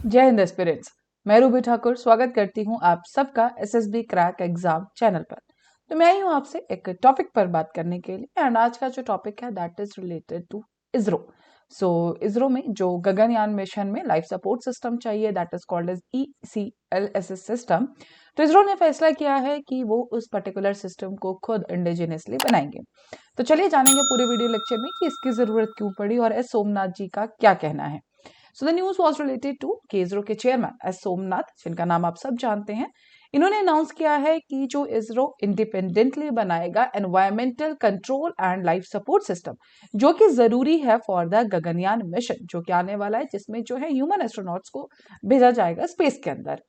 जय हिंद एस्पिरेंट्स। मैं रूबी ठाकुर स्वागत करती हूं आप सबका एसएसबी क्रैक एग्जाम चैनल पर। तो मैं आई हूं आपसे एक टॉपिक पर बात करने के लिए एंड आज का जो टॉपिक है that is related to ISRO. ISRO में जो गगनयान मिशन में लाइफ सपोर्ट सिस्टम चाहिए that is called as ECLSS system. तो इसरो ने फैसला किया है कि वो उस पर्टिकुलर सिस्टम को खुद इंडिजिनियसली बनाएंगे। तो चलिए जानेंगे पूरे वीडियो लेक्चर में कि इसकी जरूरत क्यों पड़ी और एस सोमनाथ जी का क्या कहना है। So the news was related to कि इसरो के चेयरमैन एस सोमनाथ, जिनका नाम आप सब जानते हैं। इन्होंने अनाउंस किया है कि जो इसरो इंडिपेंडेंटली बनाएगा environmental control and life support system, जो कि जरूरी है फॉर द गगनयान मिशन, जो कि आने वाला है, जिसमें जो है ह्यूमन एस्ट्रोनॉट्स को भेजा जाएगा स्पेस के अंदर।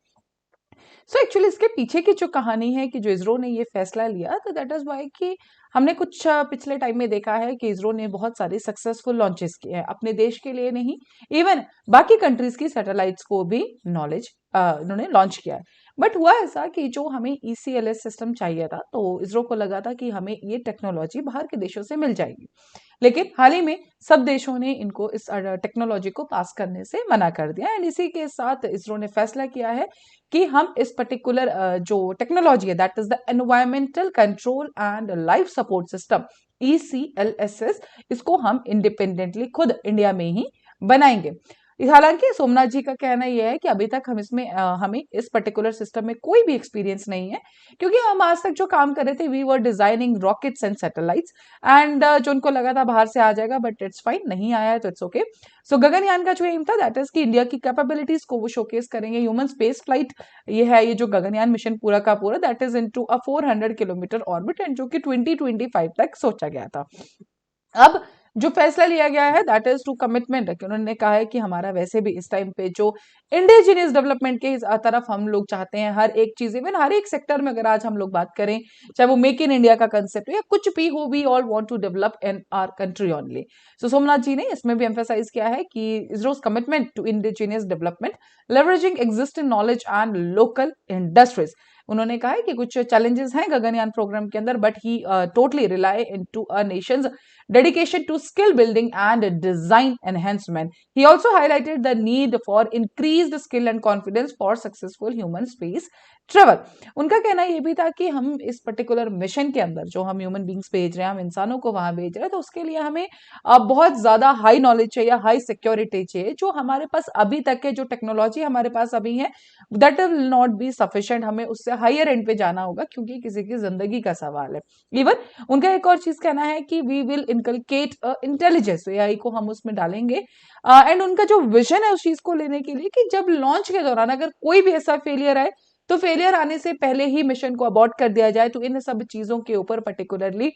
एक्चुअली इसके पीछे की जो कहानी है कि जो इसरो ने ये फैसला लिया, तो दैट इज वाई कि हमने कुछ पिछले टाइम में देखा है कि इसरो ने बहुत सारे सक्सेसफुल लॉन्चेस किए हैं अपने देश के लिए नहीं, इवन बाकी कंट्रीज की सैटेलाइट्स को भी नॉलेज इन्होंने लॉन्च किया है। बट हुआ ऐसा कि जो हमें ECLS सिस्टम चाहिए था, तो इसरो को लगा था कि हमें ये टेक्नोलॉजी बाहर के देशों से मिल जाएगी, लेकिन हाल ही में सब देशों ने इनको इस टेक्नोलॉजी को पास करने से मना कर दिया एंड इसी के साथ इसरो ने फैसला किया है कि हम इस पर्टिकुलर जो टेक्नोलॉजी है that is the environmental control and life support system ECLSS, इसको हम इंडिपेंडेंटली खुद इंडिया में ही बनाएंगे। हालांकि सोमनाथ जी का कहना यह है कि अभी तक हमें इस पर्टिकुलर सिस्टम में कोई भी एक्सपीरियंस नहीं है, क्योंकि हम आज तक जो काम कर रहे थे we were designing rockets and satellites and जो उनको लगा था बाहर से आ जाएगा, बट इट्स फाइन, नहीं आया है तो इट्स ओके। सो गगनयान का जो एम था दैट इज कि इंडिया की कैपेबिलिटीज को वो शोकेस करेंगे। ह्यूमन स्पेस फ्लाइट ये है, ये जो गगनयान मिशन पूरा का पूरा that is into a 400 kilometre orbit and जो कि 2025 तक सोचा गया था। अब जो फैसला लिया गया है दैट इज टू कमिटमेंट है कि उन्होंने कहा है कि हमारा वैसे भी इस टाइम पे जो इंडिजिनियस डेवलपमेंट के तरफ हम लोग चाहते हैं, हर एक चीज, इवन हर एक सेक्टर में अगर आज हम लोग बात करें, चाहे वो मेक इन इंडिया का कंसेप्ट या कुछ भी हो, we all want to develop in our country only. So Somnath ji ने इसमें भी एम्फेसाइज किया है कि ISRO's commitment to indigenous development leveraging existing knowledge and local industries. उन्होंने कहा है कि कुछ चैलेंजेस हैं गगनयान प्रोग्राम के अंदर, but he totally rely into a Nations dedication to skill building and design enhancement. He also highlighted the need for increased skill and confidence for successful human space travel. उनका कहना ये भी था कि हम इस पर्टिकुलर मिशन के अंदर जो हम ह्यूमन बींग्स भेज रहे हैं, हम इंसानों को वहां भेज रहे हैं, तो उसके लिए हमें बहुत ज्यादा हाई नॉलेज चाहिए, हाई सिक्योरिटी चाहिए। जो हमारे पास अभी तक है, जो टेक्नोलॉजी हमारे पास अभी है, that will not be sufficient, हमें उससे हायर एंड पे जाना होगा, क्योंकि किसी की जिंदगी का सवाल है। इवन उनका एक और चीज कहना है कि we will inculcate intelligence, AI को हम उसमें डालेंगे एंड उनका जो विजन है उस चीज को लेने के लिए कि जब लॉन्च के दौरान अगर कोई भी ऐसा फेलियर आए, तो फेलियर आने से पहले ही मिशन को अबॉर्ट कर दिया जाए। तो इन सब चीजों के ऊपर पर्टिकुलरली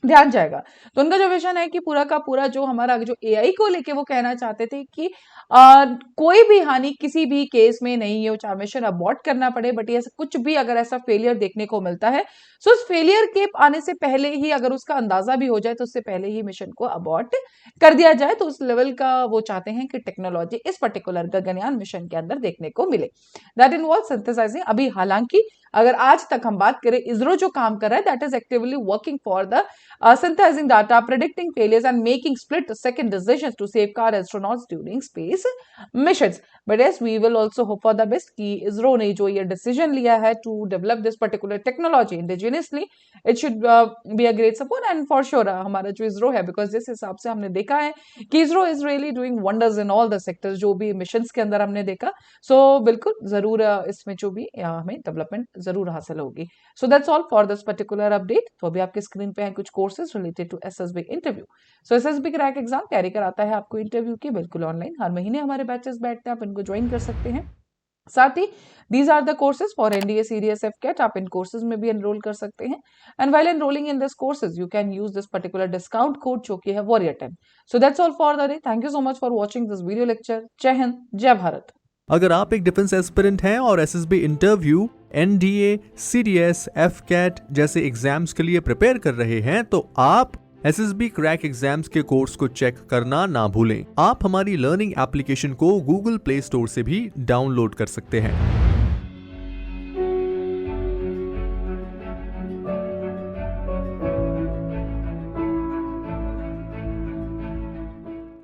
ध्यान जाएगा। तो उनका जो विजन है कि पूरा का पूरा जो हमारा जो AI को लेके वो कहना चाहते थे कि कोई भी हानि किसी भी केस में नहीं है, चाहे मिशन अबॉर्ट करना पड़े, बट ये कुछ भी अगर ऐसा फेलियर देखने को मिलता है, सो उस फेलियर के आने से पहले ही अगर उसका अंदाजा भी हो जाए, तो उससे पहले ही मिशन को अबॉर्ट कर दिया जाए। तो उस लेवल का वो चाहते हैं कि टेक्नोलॉजी इस पर्टिकुलर गगनयान मिशन के अंदर देखने को मिले। That involve synthesising. अभी हालांकि अगर आज तक हम बात करें, इसरो जो काम कर रहा है that is actively working for the synthesizing data, predicting failures, and making split-second decisions to safeguard astronauts during space missions. But yes, we will also hope for the best कि इसरो ने जो ये decision लिया है to develop this particular technology indigenously, it should be a great support and for sure हमारा जो इसरो है, because जिस हिसाब से हमने देखा है कि ISRO is really doing wonders in all the sectors, जो भी missions के अंदर हमने देखा, so बिल्कुल जरूर इसमें जो भी हमें डेवलपमेंट जरूर हासिल होगी। So that's all for this particular update. तो अभी आपके स्क्रीन पे है कुछ courses related to SSB interview. So SSB crack exam तैयारी कराता है आपको इंटरव्यू की, बिल्कुल ऑनलाइन, हर महीने हमारे बैचेस बैठते हैं, आप इनको ज्वाइन कर सकते हैं। साथ ही these are the courses for NDA CDS FCAT, आप इन कोर्सेज में भी एनरोल कर सकते हैं and while enrolling in this courses you can use this particular discount code जो कि है Warrior10। So that's all for the day. Thank you so much for watching this video lecture. जय हिंद, जय भारत। अगर आप एक डिफेंस एस्पिरेंट हैं और SSB interview, NDA, CDS, FCAT जैसे एग्जाम्स के लिए प्रिपेयर कर रहे हैं, तो आप SSB क्रैक एग्जाम्स के कोर्स को चेक करना ना भूलें। आप हमारी लर्निंग एप्लीकेशन को Google प्ले स्टोर से भी डाउनलोड कर सकते हैं।